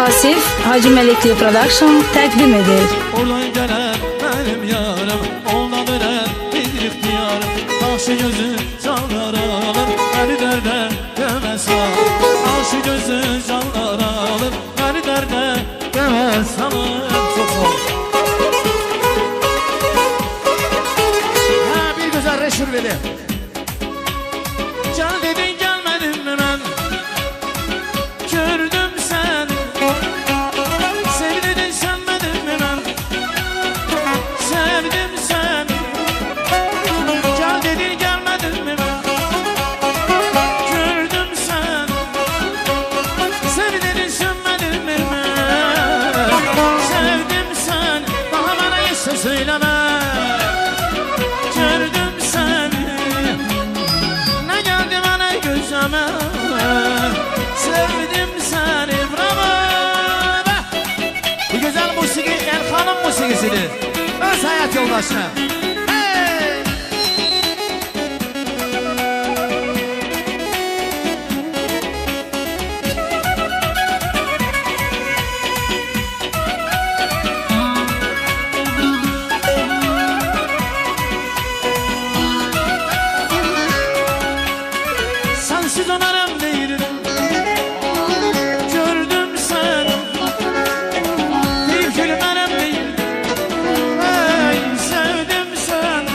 Asif Hacı Melikli Production təqdim edir. Oradan gelen benim yarım, ondan dönen bir ihtiyarım. Taşı gözü canlara alır, beni derde demez alır. Taşı gözü canlara alır, beni derde demez alır. Çok ol. Ha, bir güzel reşür beni. Gel dedin gelmedin mi ben? Gördüm seni. Sevdin sevmedin mi ben? Sevdim seni. Gel dedin gelmedin mi ben? Gördüm seni. Sevdin sevmedin mi ben? Sevdim seni. Daha bana hiç söyleme. Gördüm seni. Ne geldi bana gözüme? Sevdim seni. Bravo. Bu güzel musiki Elhan'ın musikisidir. Öz hayat yoldaşına. Hey! Sensiz onarım değilim. Gördüm seni. Bir gülmenim değil. Hey, sevdim seni.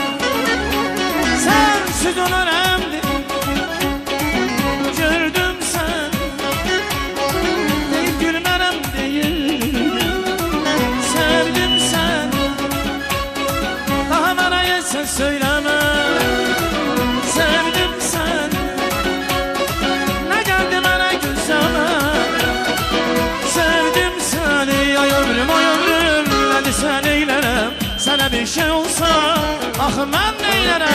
Sensiz onarım değil. Gördüm seni. Bir gülmenim değil. Sevdim seni. Daha bana yesin söyleme. Sevdim seni. Ne geldi bana gözüme? Sevdim seni. Ay ömrüm ay ömrüm. Hadi sen eylerem. Sana bir şey olsa ah ben neylerem?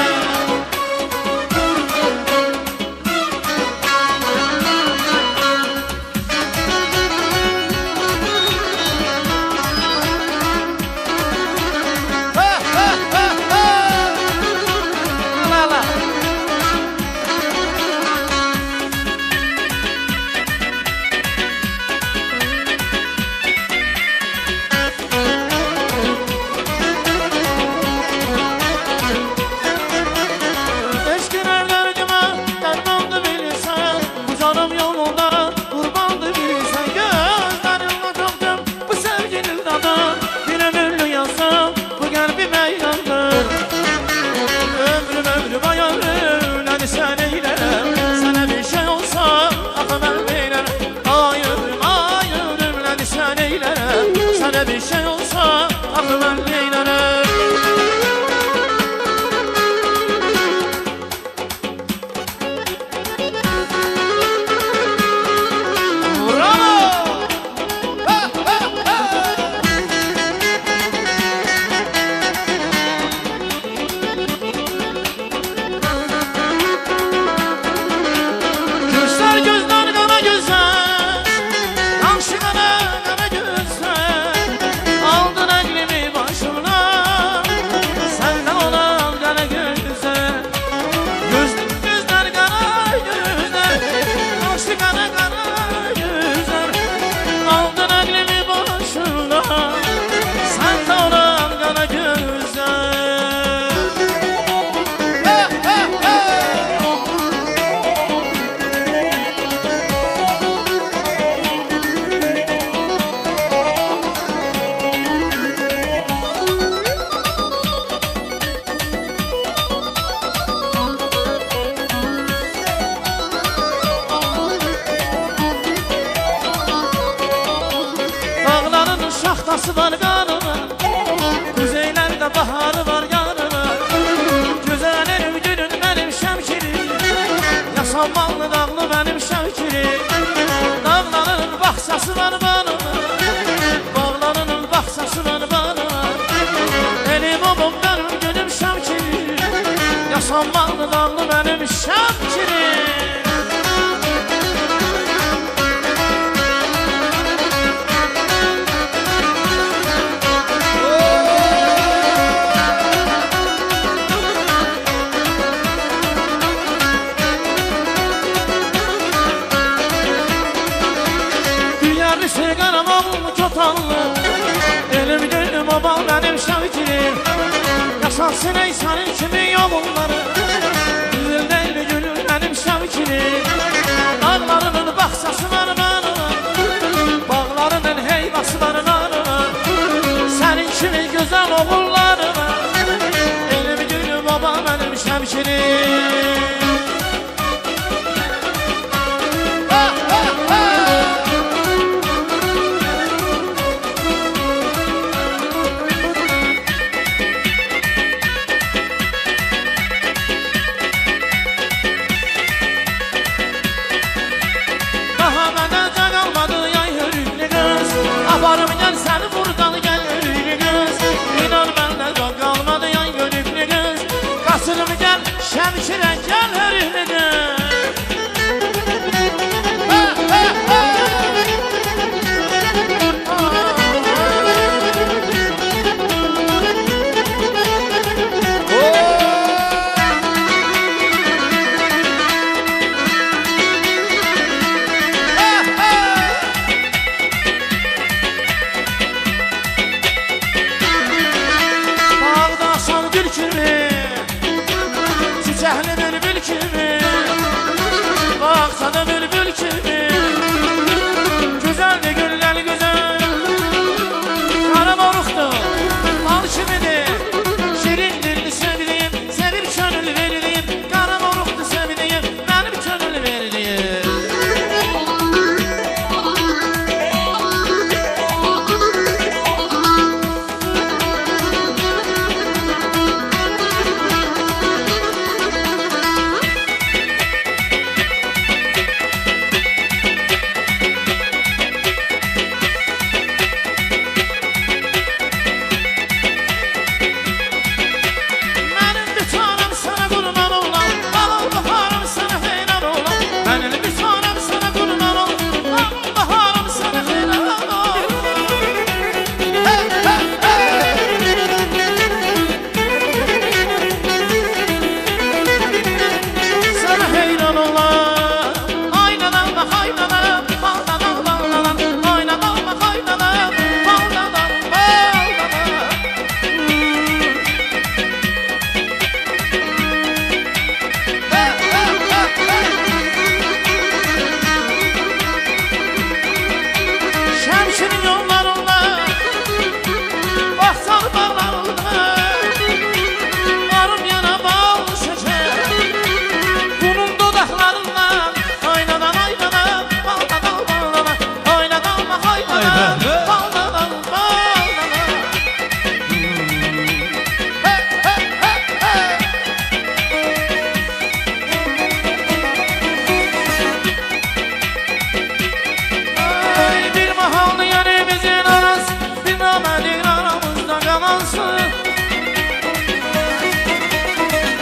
Ha, ha, ha, ha. La, la. baxsası var qanıma, Kuzeylərdə baharı var yanıma. Gözəlim gülün mənim şəmkirim, Yasanmalı dağlı mənim şəmkirim. Dağların baxsası var banıma, Bağlarının baxsası var banıma. Elim obum mənim gülüm şəmkirim, Yasanmalı dağlı mənim şəmkirim. Elim gülüm babam benim şevkirim, yaşansın ey senin kimi yolunları. Gülüm değil gülüm benim şevkirim, dağlarının baxsası var bana, bağlarının heyvası var bana. Senin kimi güzel oğulları var. Elim gülüm babam benim şevkirim. Aparım gel seni buradan gel ölüklü kız. İnan benden çok kalmadı yan gönüklü kız. Kasırım gel şemşire gel ölüklü kız. Çiçekli bülbül kimi, baksana bülbül kimi. Güzeldi güller güzel, kara moruktu, al kimidir. Şirin dilli sevdiğim, sevip könül verdiğim. Kara moruktu sevdiğim, benim könül verdiğim.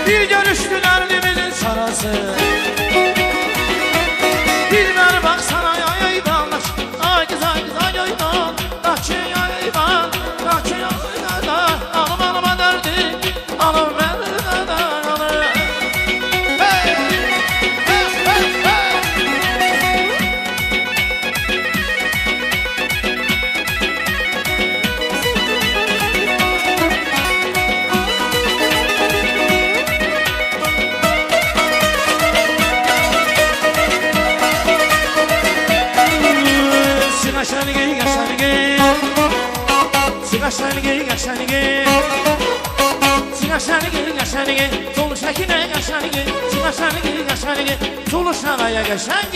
Bir görüştü derdimizin sarası. Dilber baksana yaydan, ay kız ay kız ay yaydan. Kaçı yaydan, kaçı yaydan. Alım alıma derdi, alım verdi alım. Hey, hey, hey, hey. Tuluşanaya geçen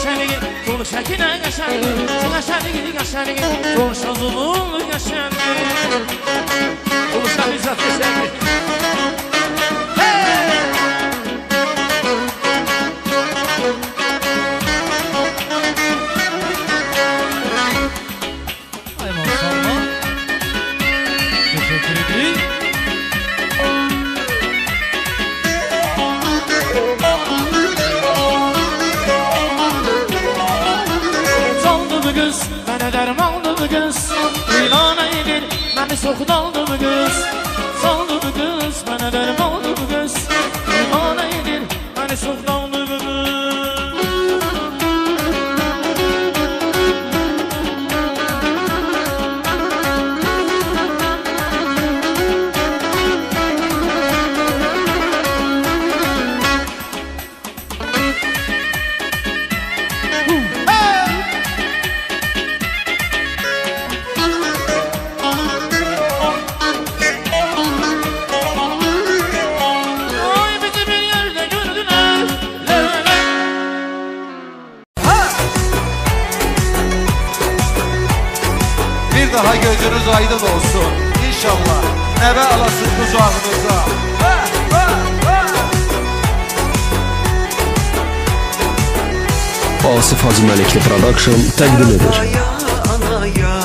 qəşənliyi, sol şəkinə qəşənliyi, sol qəşənliyi, qəşənliyi, sol şazılın qəşənliyi. Sol şəkinə qəşənliyi. Ay maşallah. Teşekkür ederim. Kız, mənə dərmandı bu qız, Vilana edir, məni soxdaldı bu qız. Saldı bu qız, mənə dərmandı bu qız, Vilana edir, məni soxdaldı bu qız. Bir daha gözünüz aydın olsun. İnşallah neve alasın kucağınıza. Asif Hacı Məlikli Production təqdim edir. Anaya, anaya,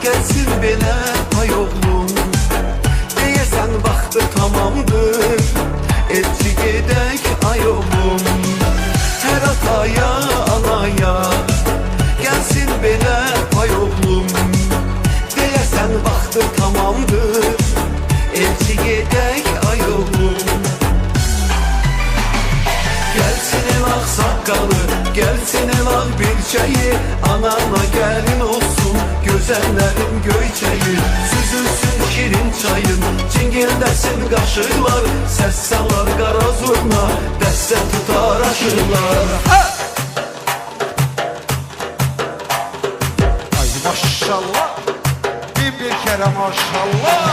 gəlsin belə ay oğlum. Deyəsən vaxtı tamamdır, elçi gedək ay oğlum. Hər ataya, anaya, gəlsin belə ay oğlum. Deyəsən vaxtı tamamdır, elçi gedək ay oğlum. Gelsin el ağ saqqalı, gelsin el ağ bilçəyi, anana gəlin olsun, gözəllərin göyçəyi. Süzülsün şirin çayın, cingildəsin qaşıqlar, səs salar qara zurna, dəstə tutar aşırlar. Ay maşallah, bin bir kere maşallah.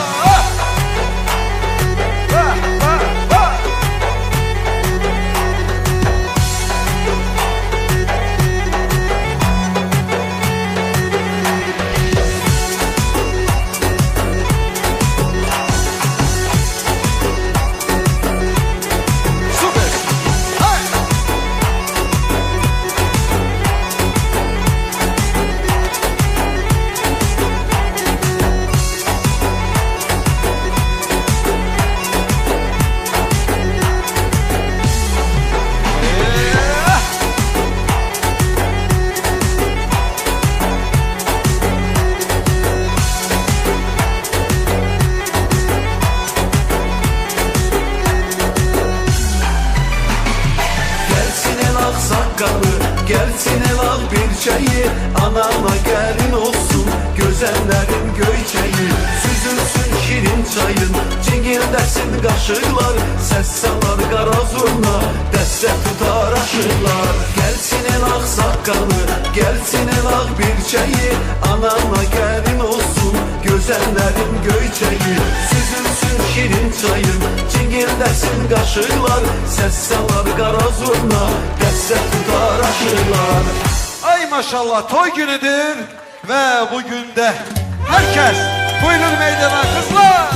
Gelsin el ağ bilçəyi, anana gəlin olsun, gözəllərin göyçəyi. Süzülsün şirin çayın, cingildəsin qaşıqlar, səs salar qara zurna, dəstə tutar aşırlar. Gelsin el ağ saqqalı, gelsin el ağ bilçəyi, anana gəlin olsun, gözəllərin göyçəyi. Süzülsün şirin çayın, cingildəsin qaşıqlar, səs salar qara zurna, dəstə tutar aşırlar. Ay maşallah toy günüdür ve bugün de herkes buyurun meydana kızlar.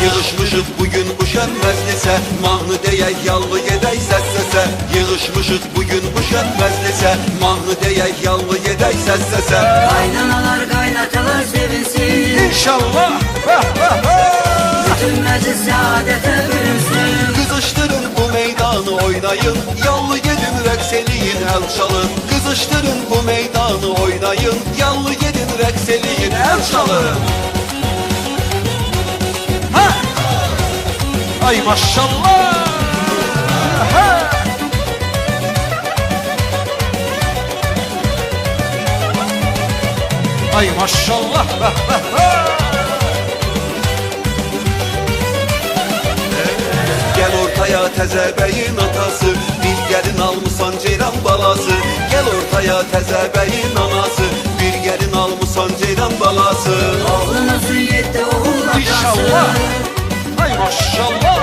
Yığışmışıq bugün bu şən məclisə, mahnı deyək, yallı gedək səs-səsə. Yığışmışıq bugün bu şən məclisə, mahnı deyək, yallı gedək səs-səsə. Qaynanalar qaynatalar sevinsin, İnşallah. bütün məclis səadətə bürünsün. Qızışdırın bu meydanı oynayın, yallı gedin rəqs eləyin, əl çalın. Qızışdırın bu meydanı oynayın, yallı gedin rəqs eləyin, əl çalın. Ay maşallah. Ay maşallah. Gel ortaya təzə bəyin atası, bir gəlin almısan ceyran balası. Gel ortaya təzə bəyin anası, bir gəlin almısan ceyran balası. Oğlunuzun yeddi oğul atası, İnşallah. Ay maşallah.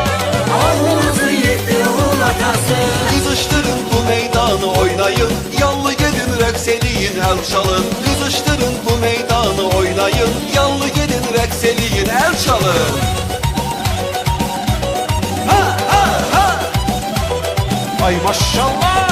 oğlunuzun yeddi oğul atası. Qızışdırın çalın. Kızıştırın bu meydanı oynayın. Yallı gedin rəqs eləyin, el çalın. Ay maşallah.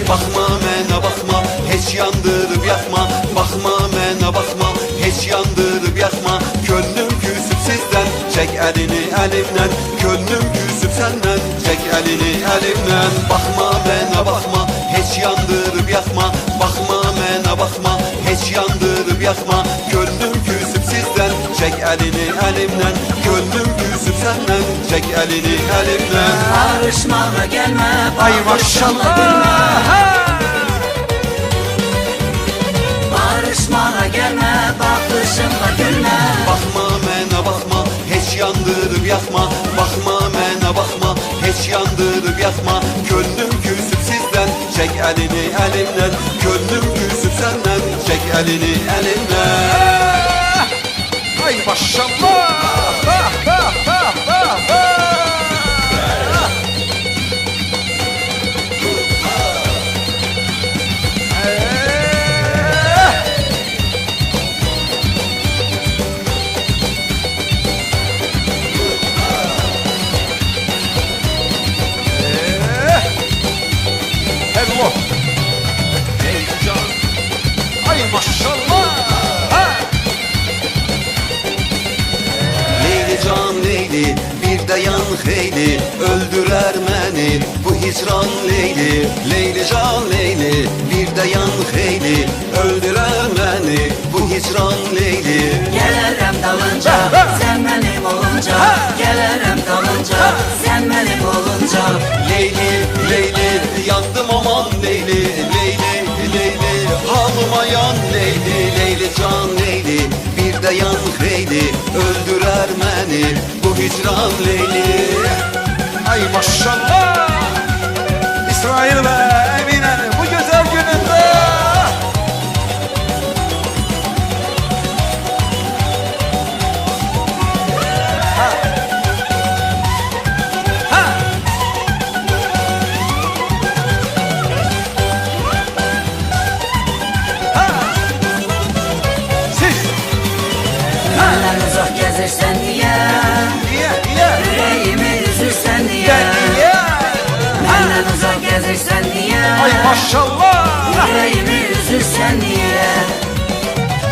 Baxma mənə baxma, heç yandırıb yaxma. Baxma mənə baxma, heç yandırıb yaxma. Könlüm küsüb sizdən, çək əlini əlimdən. Könlüm küsüb səndən, çək əlini əlimdən. Baxma mənə baxma, heç yandırıb yaxma. Baxma mənə baxma, heç yandırıb yaxma. Könlüm küsüb sizdən, çək əlini əlimdən. Könlüm küsüb səndən, çək əlini əlimdən. Barışmağa gelme, Ay bakışımla maşallah. gülme. Barışmağa gelme, bakışımla gülme. Baxma mənə baxma, heç yandırıb yaxma. Baxma mənə baxma, heç yandırıb yaxma. Könlüm küsüb sizdən, çək əlini əlimdən. Könlüm küsüb səndən, çək əlini əlimdən. Ay maşallah. Hello. Ay maşallah. Leyli can Leyli, bir dayan xeyli. Öldürer məni bu hicran Leyli. Leyli can Leyli, bir dayan xeyli. Öldürer məni bu hicran Leyli. Gelirim dalınca, sen benim olunca. Gelirim dalınca, sen benim olunca. Leyli, Leyli, yandım aman Leyli. Leyli, Leyli, halıma yan Leyli. Leyli can Leyli, bir dayan xeyli. Öldürer məni bu hicran Leyli. Ay maşallah. İsrail ve Emine'nin bu güzel gününde. Siz Benden uzak gezirsen diye, niye? yüreğimi üzürsen diye. Niye? Benden uzak gezirsen diye, Ay maşallah. yüreğimi üzürsen diye.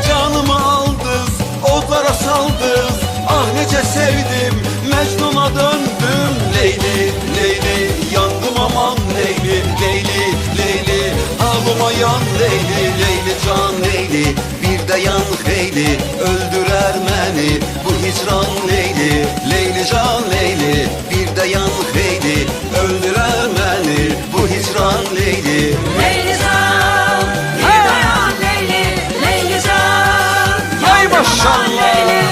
Canımı aldız, odlara saldız. Ah necə sevdim, Mecnun'a döndüm. Leyli, Leyli, yandım aman Leyli. Leyli, Leyli, halıma yan Leyli. Leyli can Leyli, bir dayan xeyli. Öldürer məni bu hicran Leyli. Leyli can Leyli, bir dayan xeyli. Öldürer məni bu hicran Leyli. Leyli can, bir dayan Leyli. Leyli can, Ay yandım aman maşallah. Leyli.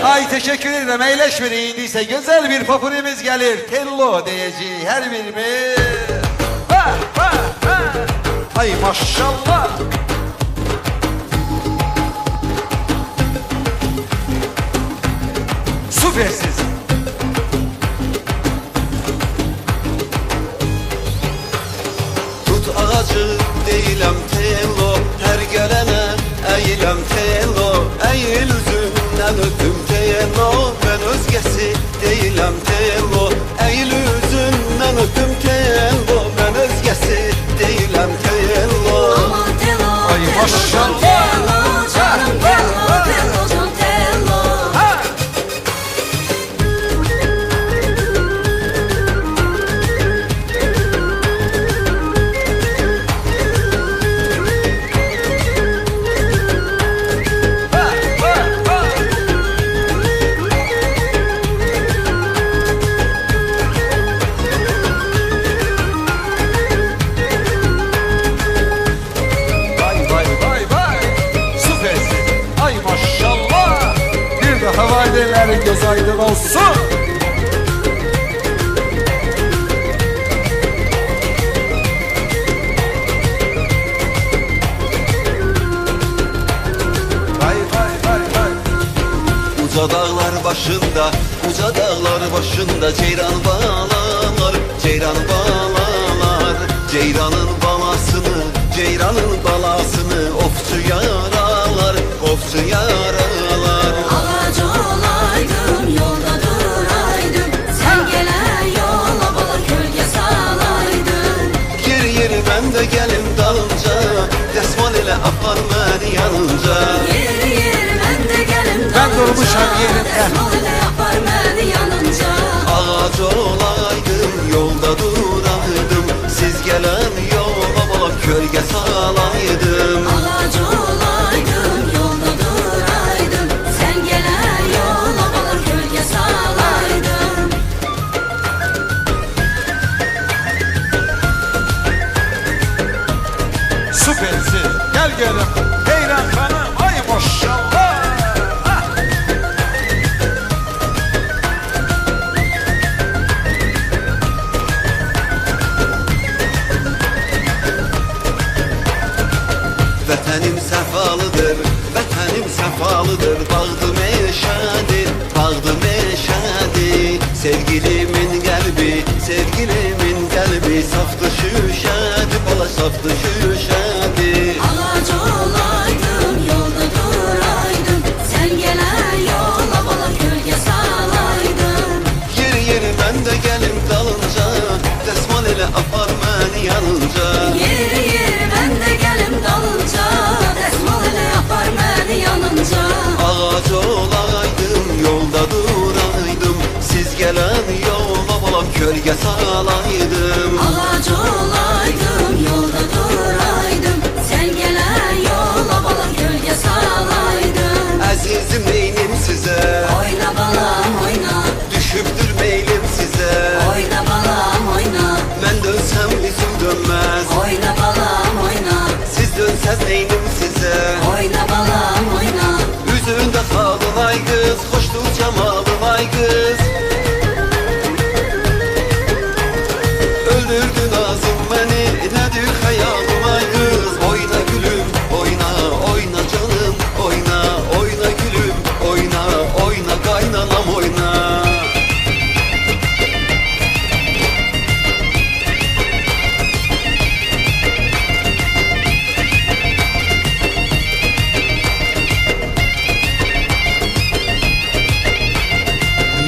Ay teşekkür ederim. Eyleşmedi indiyse güzel bir popülimiz gelir. Tello diyeceği her birimiz. Ay maşallah. Süpersiz. Tut ağacı deyiləm Tello, hər gələnə əyiləm Tello. Əyil üzündən öpüm Tello, mən özgəsi deyiləm Tello. Əyil üzündən öpüm Tello, mən özgəsi deyiləm Tello. Aman Tello, Ay Tello, maşallah. Tello, canım Tello, Tello, can Tello. Süpersin. Ay maşallah. Bir daha valideynlerin göz aydın olsun. Uca dağlar başında, uca dağlar başında ceyran bağlar, ceyran bağlar. Ceyranın balasını, ceyranın balasını ofçu yaralar, ofçu yaralar. Ağac olaydım, yolda duraydım. Sen gelen yola bala gölge salaydın. Yeri yeri ben de gelin dalınca, desmal ile apar beni yanınca. Yeri yeri ben de gelim Ben durmuşam yerimde. Desmal ile yapar beni yanınca. Ağac olaydım, yolda duraydım. Siz gelen yola bala gölge salaydım. Ağac olaydım, yolda duraydım. Sen gelen yola bala gölge salaydın. Süpersin. Gel gelin. Heyran hanım. Ay maşallah. Ah. Vətənim səfalıdır, vətənim səfalıdır. Bağdı meşədir, bağdı meşədir. Sevgilimin qəlbi, sevgilimin qəlbi saftı şüşədir, bala saftı şüşədir. Ağac olaydım, yolda duraydım. Sen gelen yola bala gölge salaydın. Yeri yeri ben de gelim dalınca, desmal ile apar beni yanınca. Yeri yeri ben de gelim dalınca. Desmal ile yapar beni yanınca. Ağac olaydım, yolda duraydım. Siz gelen yola bala gölge salaydım. Ağac olaydım, yolda duraydım. Sen gelen yola bala gölge salaydın. Əzizim neynim sizə, Oyna balam oyna, düşübdür meylim sizə. oyna balam oyna. Mən dönsəm üzüm dönməz, Oyna balam oyna, siz dönsəz neynim sizə. oyna balam oyna. Üzündə xalın ay qız, xoşdur camalın ay qız. Öldürdün nazım məni, nədir xəyalım ay qız. Oyna gülüm, oyna, oyna canım, oyna, oyna gülüm, oyna, oyna qaynanam oyna.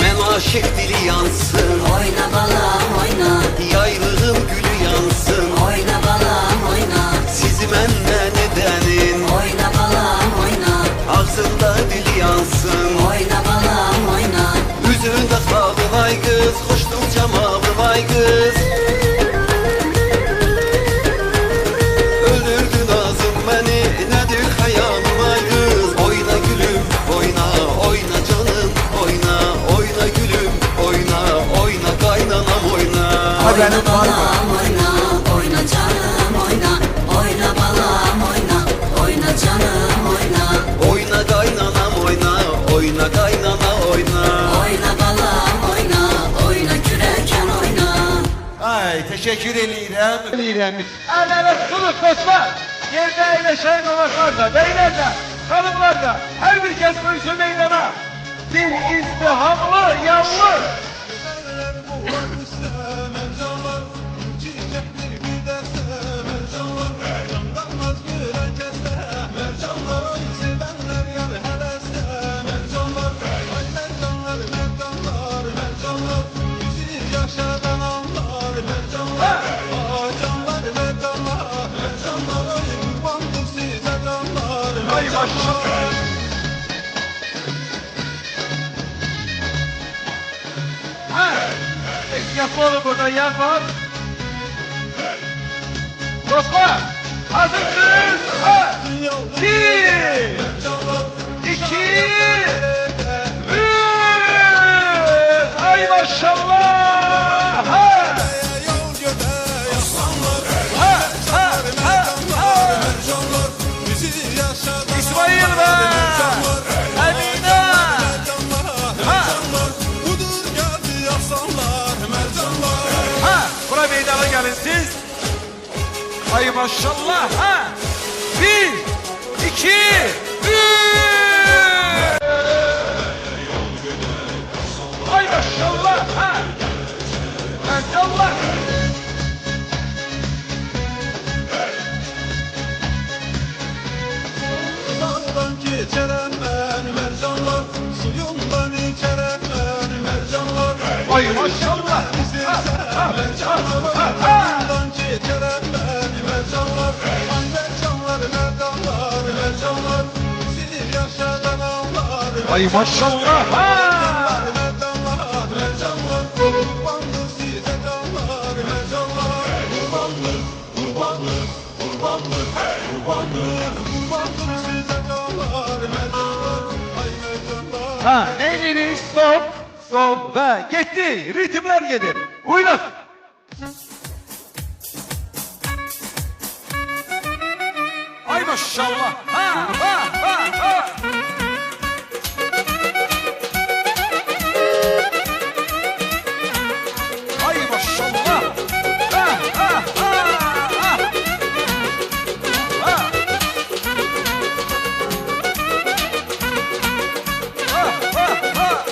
Mən aşıq dili yansın, Oyna balam oyna, yaylığın gülü yansın. oyna balam oyna. Sizi məndən edənin, Oyna balam oyna, ağzında dili yansın. oyna balam oyna. Üzündə xalın ay qız, xoşdur camalın ay qız. Öldürdün nazım məni, nədir xəyalım ay qız. Oyna gülüm, oyna, oyna canım, oyna, oyna gülüm, oyna, oyna qaynanam oyna. Haberin var mı? Balam oyna, oyna canım oyna. Oyna balam oyna, oyna canım oyna. Oyna qaynanam oyna, oyna qaynana oyna. Oyna balam oyna, oyna kürəkən oyna. Ay teşekkür eləyirəm. Əmələ tutulur dostlar. Yerdə əyləşən qonaqlar da, beylər də, xanımlar da, hər bir kəs qoysun meydana. Bir izdihamlı, yanlı. Ay maşallah. Ha, yapalım burada yapar. Dostlar, hazırsınız. Ha, bir, iki, üç. Ay maşallah. Ha. İsmail be! Emine! Ha! Ha! Bura meydana gelin siz. Ay maşallah! Ha! Bir, iki, üç! Ay maşallah. Ay maşallah. Ha neyiniz? Stop. Stop ve gitti. Ritimler gelir. Oynat. Ay maşallah. Ha ha ha ha. Ay maşallah. Ha ha ha ha. Ha. Ha ha ha.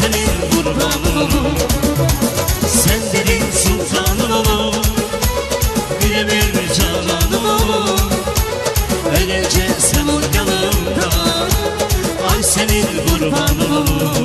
senin kurbanın olur. Sen dedin sultanın olur, birebir cananım olur. Öylece sen ol yanımda, ay senin kurbanın olur.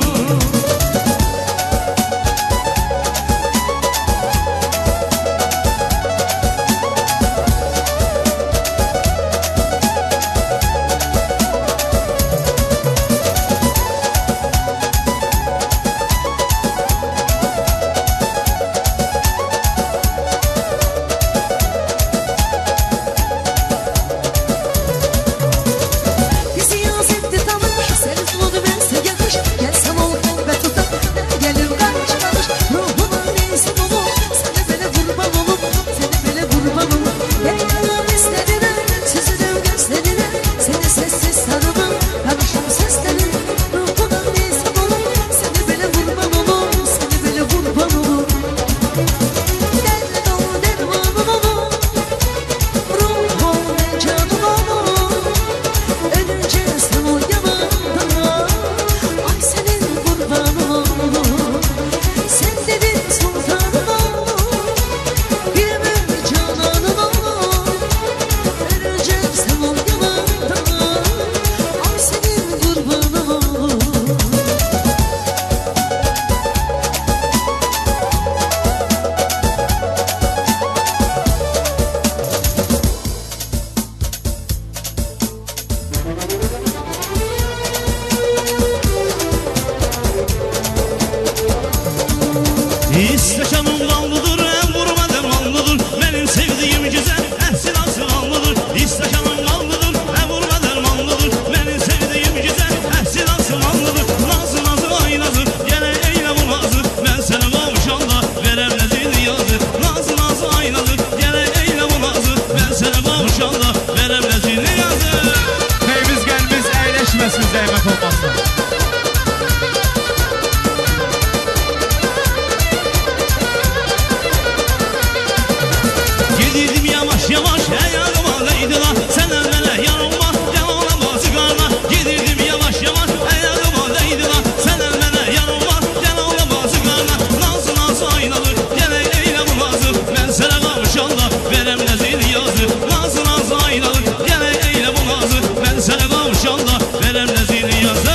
İsteşanım ballıdır, en vurma dermanlıdır. Benim sevdiğim güzel, ehsin asıl allıdır. İsteşanım ballıdır, en vurma dermanlıdır. Benim sevdiğim güzel, ehsin asıl allıdır. Nazı nazı ay nazı, gene eyle bu nazı. Ben seni kavuşanda verem lezini yazı. Nazı nazı ay nazı, gene eyle bu nazı. Ben seni kavuşanda verem lezini yazı. Neyimiz gelmiz eğleşmesin zeymet olmazsa. Gidirdim yavaş yavaş ayağıma değdi lan. Sen evvela yanılma yanına bazı karna. Gidirdim yavaş yavaş ayağıma değdi lan. Sen evvela yanılma yanına bazı karna. Nazı nazı aynalı gene eyle bu nazı. Ben sana kavuşanda verem lezini yazı. Nazı nazı aynalı gene eyle bu nazı. Ben sana kavuşanda verem lezini yazı.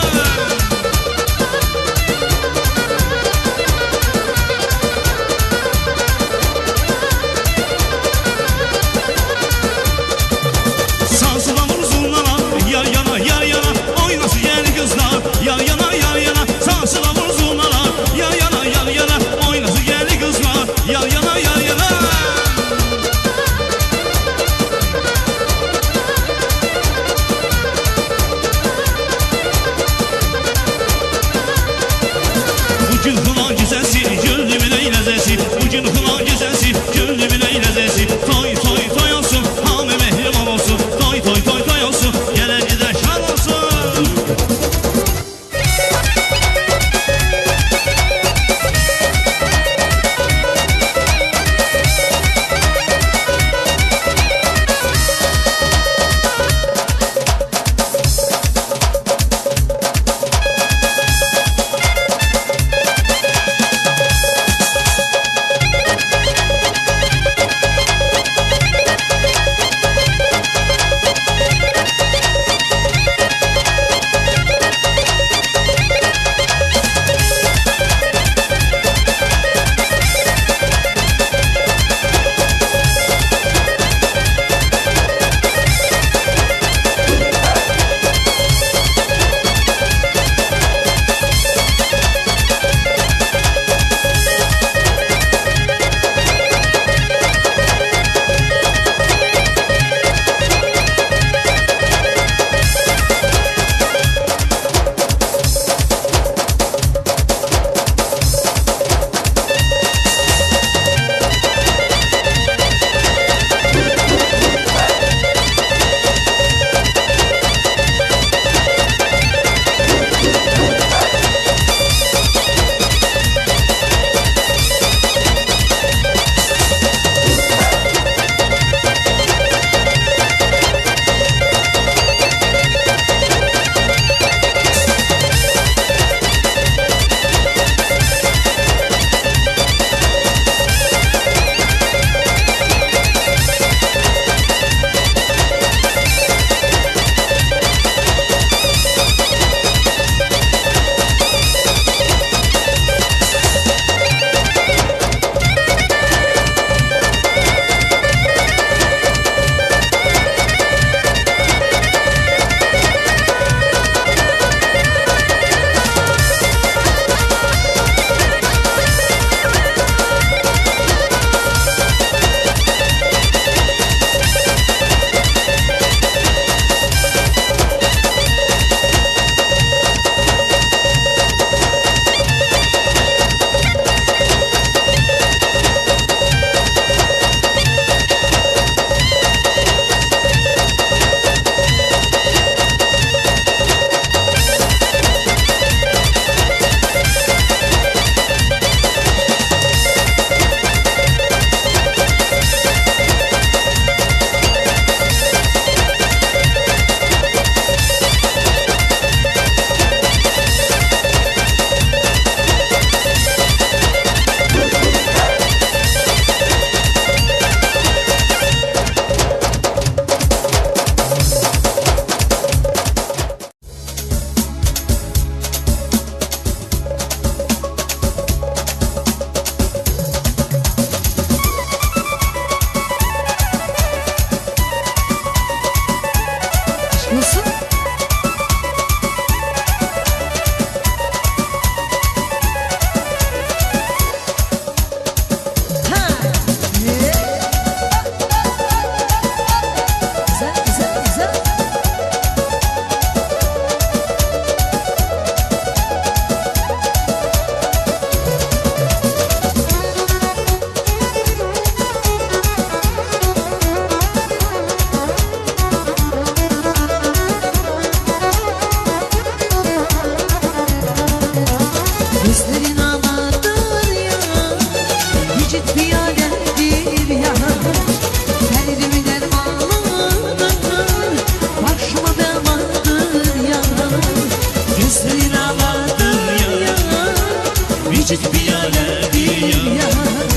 Mucit piyale diyar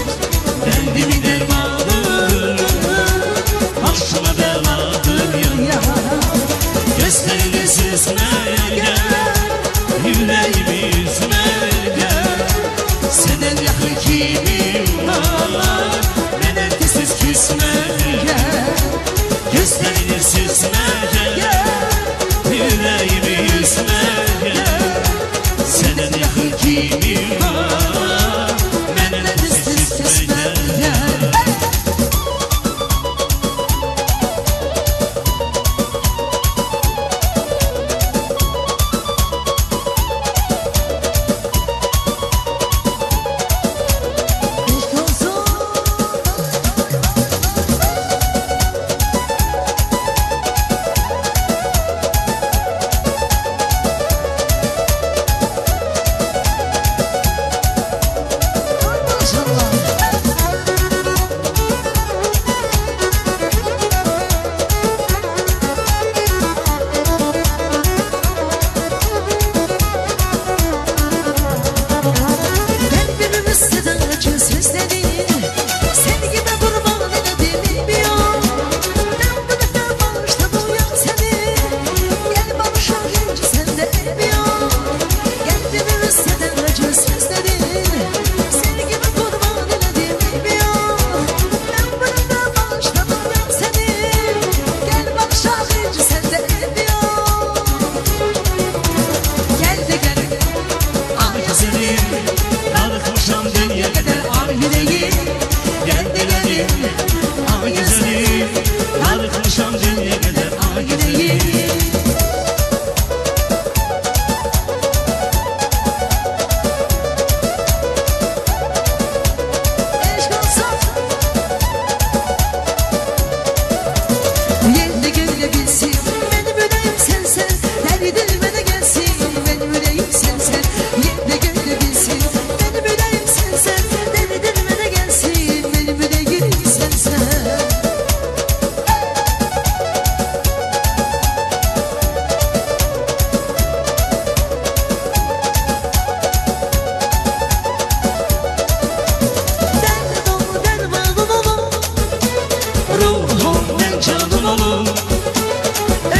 Derdimin dermanı Başıma beladır ya Gözlerini süzmeye gel Yüreğimi üzmeye gel Senden yakın kimim var Ben ertesiz küsmeye gel Gözlerini süzmeye gel Yüreğimi üzmeye gel Senden yakın kimim var Ben ertesiz küsmeye gel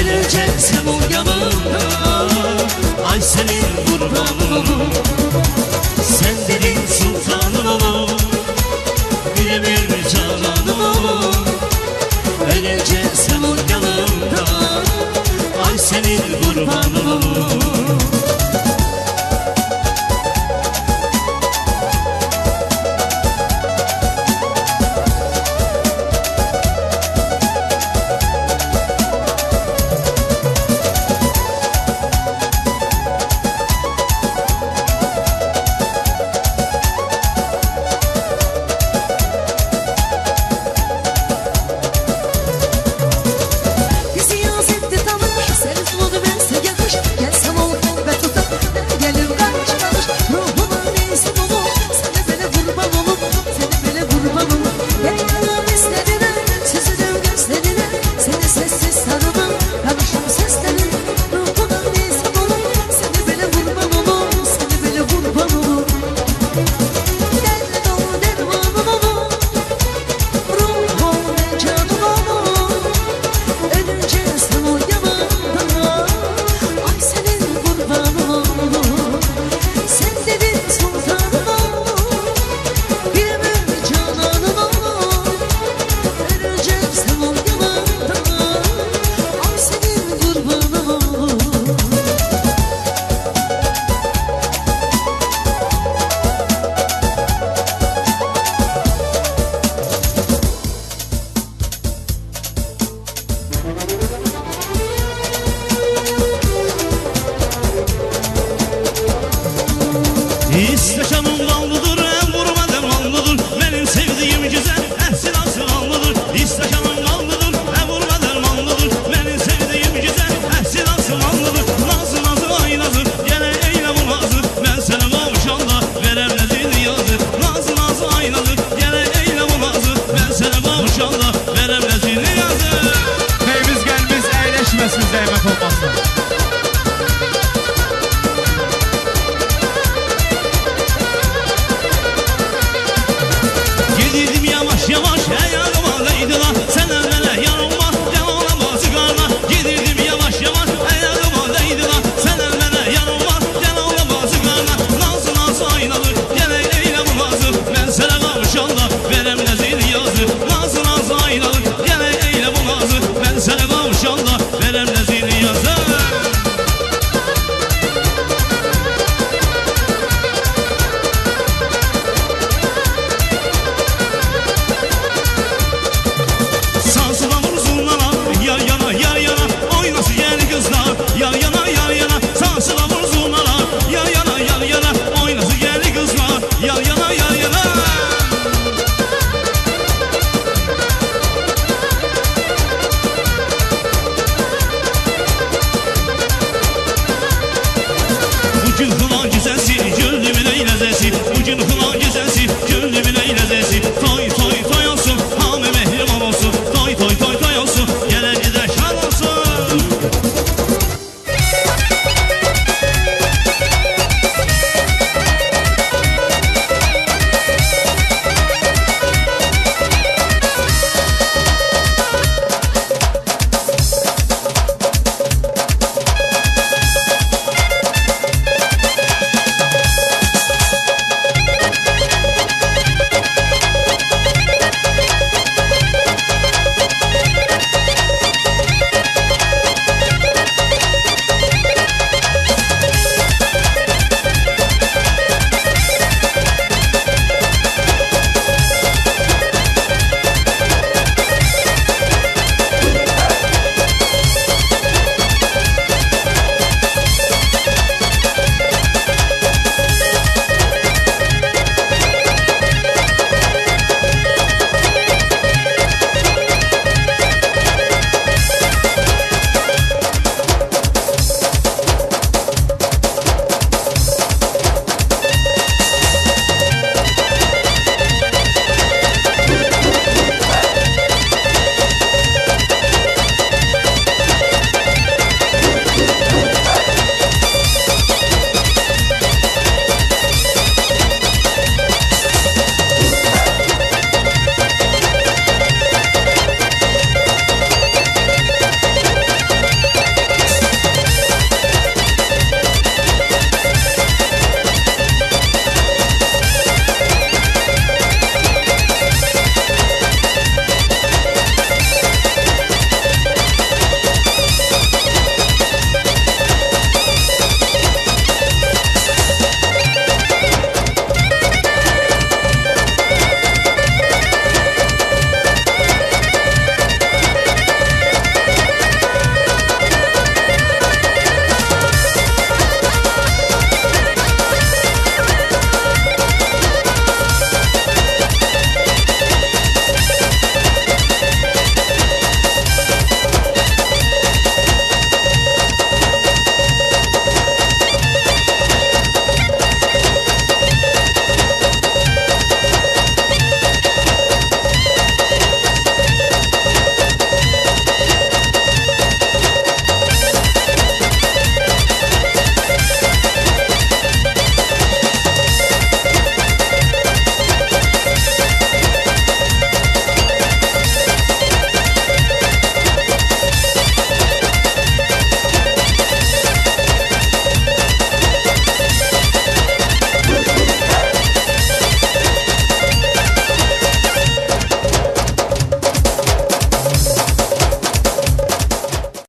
Öleceksem o yanımda Ay senin kurbanın olur Sen benim sultanın olur Bilemir cananım olur Öleceksem o yanımda Ay senin kurbanın olur